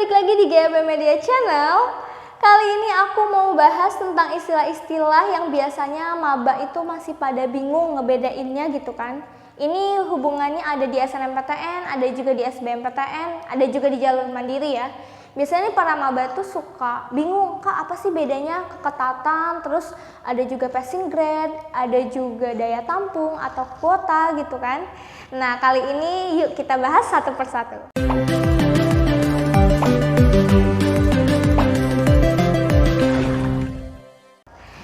balik lagi di GAP Media Channel. Kali ini aku mau bahas tentang istilah-istilah yang biasanya maba itu masih pada bingung ngebedainnya gitu kan. Ini hubungannya ada di SNMPTN, ada juga di SBMPTN, ada juga di jalur mandiri ya. Biasanya para maba tuh suka bingung, Kak, apa sih bedanya keketatan, terus ada juga passing grade, ada juga daya tampung atau kuota gitu kan. Nah, kali ini yuk kita bahas satu persatu.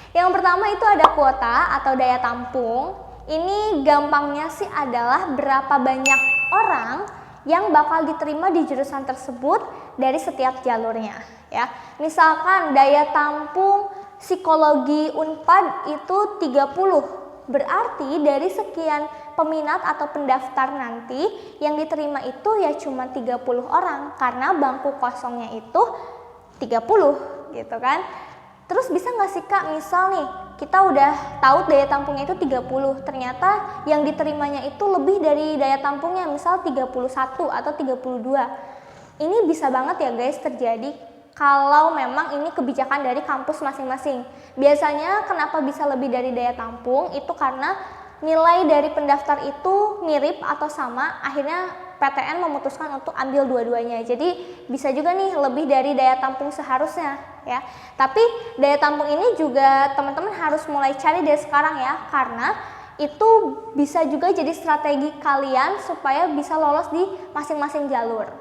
Yang pertama itu ada kuota atau daya tampung. Ini gampangnya sih adalah berapa banyak orang yang bakal diterima di jurusan tersebut dari setiap jalurnya ya. Misalkan daya tampung psikologi Unpad itu 30. Berarti dari sekian peminat atau pendaftar nanti yang diterima itu ya cuma 30 orang karena bangku kosongnya itu 30 gitu kan. Terus bisa nggak sih Kak, misal nih kita udah tahu daya tampungnya itu 30, ternyata yang diterimanya itu lebih dari daya tampungnya, misal 31 atau 32. Ini bisa banget ya guys terjadi kalau memang ini kebijakan dari kampus masing-masing. Biasanya kenapa bisa lebih dari daya tampung, itu karena nilai dari pendaftar itu mirip atau sama, akhirnya PTN memutuskan untuk ambil dua-duanya. Jadi bisa juga nih lebih dari daya tampung seharusnya ya. Tapi daya tampung ini juga teman-teman harus mulai cari dari sekarang ya, karena itu bisa juga jadi strategi kalian supaya bisa lolos di masing-masing jalur.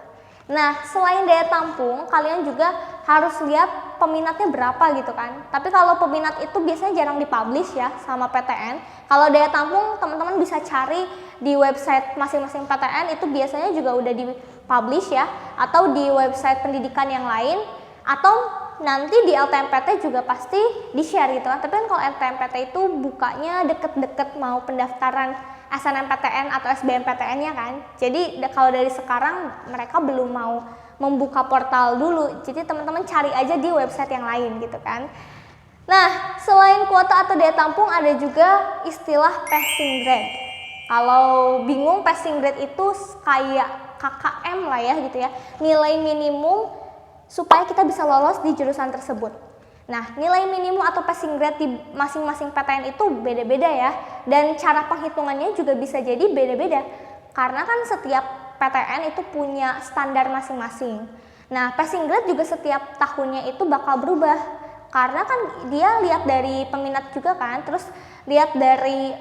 Nah, selain daya tampung, kalian juga harus lihat peminatnya berapa gitu kan. Tapi kalau peminat itu biasanya jarang dipublish ya sama PTN. Kalau daya tampung teman-teman bisa cari di website masing-masing PTN, itu biasanya juga udah dipublish ya, atau di website pendidikan yang lain, atau nanti di LTMPT juga pasti di-share gitu kan. Tapi kan kalau LTMPT itu bukanya deket-deket mau pendaftaran SNMPTN atau SBMPTN-nya kan. Jadi kalau dari sekarang mereka belum mau membuka portal dulu. Jadi teman-teman cari aja di website yang lain gitu kan. Nah, selain kuota atau daya tampung ada juga istilah passing grade. Kalau bingung, passing grade itu kayak KKM lah ya gitu ya. Nilai minimum supaya kita bisa lolos di jurusan tersebut. Nah, nilai minimum atau passing grade di masing-masing PTN itu beda-beda ya. Dan cara penghitungannya juga bisa jadi beda-beda. Karena kan setiap PTN itu punya standar masing-masing. Nah, passing grade juga setiap tahunnya itu bakal berubah. Karena kan dia lihat dari peminat juga kan. Terus lihat dari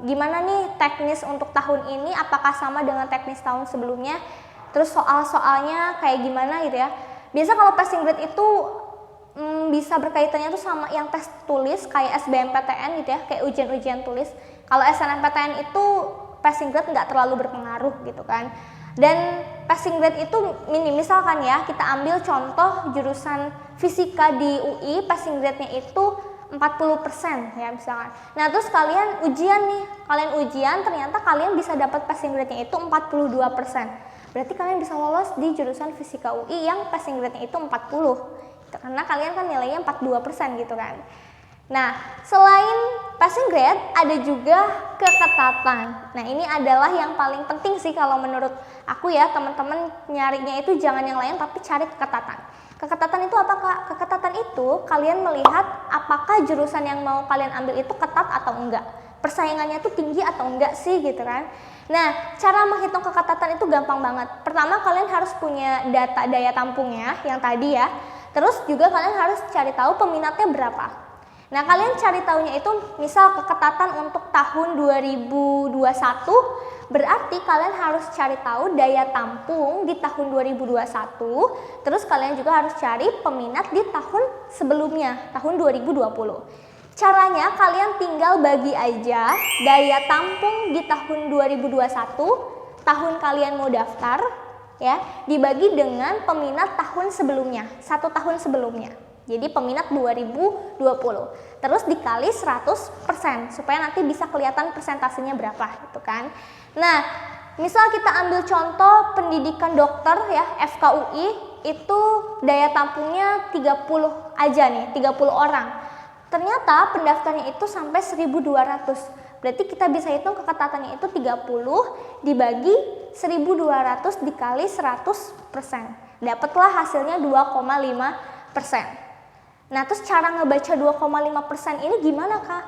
gimana nih teknis untuk tahun ini, apakah sama dengan teknis tahun sebelumnya. Terus soal-soalnya kayak gimana gitu ya. Biasa kalau passing grade itu bisa berkaitannya tuh sama yang tes tulis kayak SBMPTN gitu ya, kayak ujian-ujian tulis. Kalau SNMPTN itu passing grade nggak terlalu berpengaruh gitu kan. Dan passing grade itu misalkan ya, kita ambil contoh jurusan fisika di UI, passing grade-nya itu 40% ya misalkan. Nah, terus kalian ujian nih, ternyata kalian bisa dapat passing grade-nya itu 42%. Berarti kalian bisa lolos di jurusan fisika UI yang passing grade-nya itu 40. Karena kalian kan nilainya 42% gitu kan. Nah, selain passing grade ada juga keketatan. Nah, ini adalah yang paling penting sih kalau menurut aku ya, teman-teman nyarinya itu jangan yang lain tapi cari keketatan. Keketatan itu apa Kak? Keketatan itu kalian melihat apakah jurusan yang mau kalian ambil itu ketat atau enggak. Persaingannya tuh tinggi atau enggak sih gitu kan. Nah, cara menghitung keketatan itu gampang banget. Pertama, kalian harus punya data daya tampungnya yang tadi ya. Terus juga kalian harus cari tahu peminatnya berapa. Nah, kalian cari tahunya itu misal keketatan untuk tahun 2021, berarti kalian harus cari tahu daya tampung di tahun 2021. Terus kalian juga harus cari peminat di tahun sebelumnya, tahun 2020. Caranya kalian tinggal bagi aja daya tampung di tahun 2021, tahun kalian mau daftar ya, dibagi dengan peminat tahun sebelumnya, 1 tahun sebelumnya. Jadi peminat 2020. Terus dikali 100% supaya nanti bisa kelihatan persentasenya berapa gitu kan. Nah, misal kita ambil contoh pendidikan dokter ya, FKUI itu daya tampungnya 30 aja nih, 30 orang. Ternyata pendaftarnya itu sampai 1.200. Berarti kita bisa hitung keketatannya itu 30 dibagi 1200 dikali 100%. Dapatlah hasilnya 2,5%. Nah, terus cara ngebaca 2,5% ini gimana, Kak?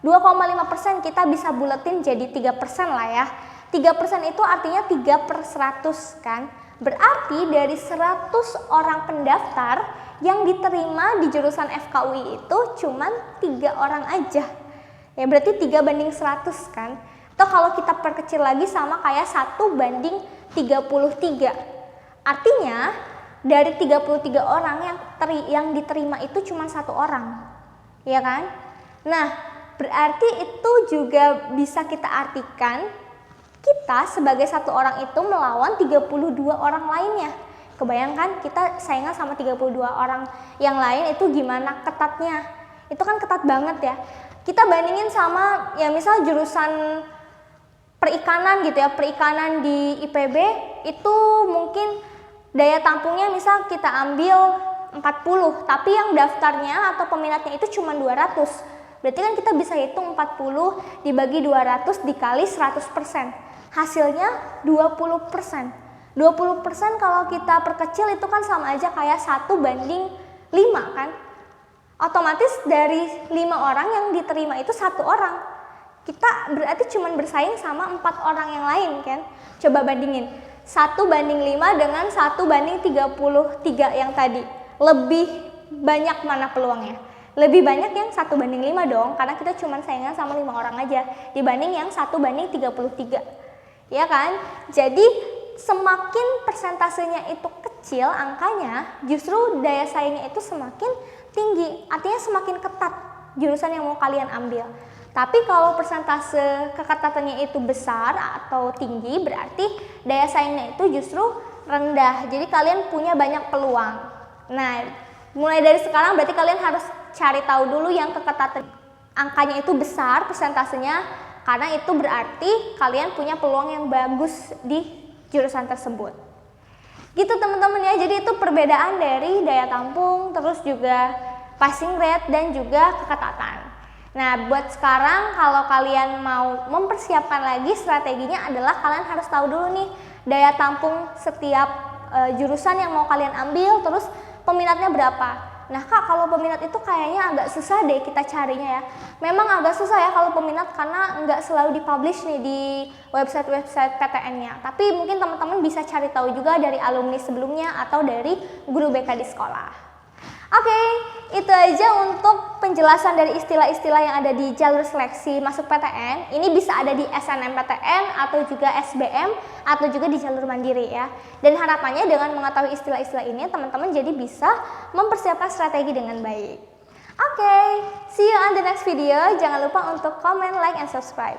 2,5% kita bisa buletin jadi 3% lah ya. 3% itu artinya 3/100 kan. Berarti dari 100 orang pendaftar yang diterima di jurusan FKUI itu cuman 3 orang aja. Ya berarti 3/100 kan. Atau kalau kita perkecil lagi sama kayak 1/33. Artinya dari 33 orang yang diterima itu cuma 1 orang. Ya kan? Nah, berarti itu juga bisa kita artikan kita sebagai 1 orang itu melawan 32 orang lainnya. Kebayangkan kita saingan sama 32 orang yang lain itu gimana ketatnya. Itu kan ketat banget ya. Kita bandingin sama ya misal jurusan perikanan gitu ya. Perikanan di IPB itu mungkin daya tampungnya misal kita ambil 40, tapi yang daftarnya atau peminatnya itu cuma 200. Berarti kan kita bisa hitung 40 dibagi 200 dikali 100%. Hasilnya 20%. 20% kalau kita perkecil itu kan sama aja kayak 1/5 kan. Otomatis dari 5 orang yang diterima itu 1 orang. Kita berarti cuma bersaing sama 4 orang yang lain kan. Coba bandingin 1/5 dengan 1/33 yang tadi. Lebih banyak mana peluangnya? Lebih banyak yang 1/5 dong, karena kita cuma saingan sama 5 orang aja dibanding yang 1/33. Ya kan? Jadi semakin persentasenya itu kecil angkanya, justru daya saingnya itu semakin tinggi. Artinya semakin ketat jurusan yang mau kalian ambil. Tapi kalau persentase keketatannya itu besar atau tinggi, berarti daya saingnya itu justru rendah. Jadi kalian punya banyak peluang. Nah, mulai dari sekarang berarti kalian harus cari tahu dulu yang keketatan angkanya itu besar persentasenya, karena itu berarti kalian punya peluang yang bagus di jurusan tersebut. Gitu teman-teman ya, jadi itu perbedaan dari daya tampung, terus juga passing rate dan juga keketatan. Nah, buat sekarang kalau kalian mau mempersiapkan lagi strateginya adalah kalian harus tahu dulu nih daya tampung setiap jurusan yang mau kalian ambil, terus peminatnya berapa. Nah Kak, kalau peminat itu kayaknya agak susah deh kita carinya ya. Memang agak susah ya kalau peminat karena nggak selalu dipublish nih di website-website PTN-nya. Tapi mungkin teman-teman bisa cari tahu juga dari alumni sebelumnya atau dari guru BK di sekolah. Oke, itu aja untuk penjelasan dari istilah-istilah yang ada di jalur seleksi masuk PTN. Ini bisa ada di SNMPTN atau juga SBM atau juga di jalur mandiri ya. Dan harapannya dengan mengetahui istilah-istilah ini teman-teman jadi bisa mempersiapkan strategi dengan baik. Oke, see you on the next video. Jangan lupa untuk comment, like, and subscribe.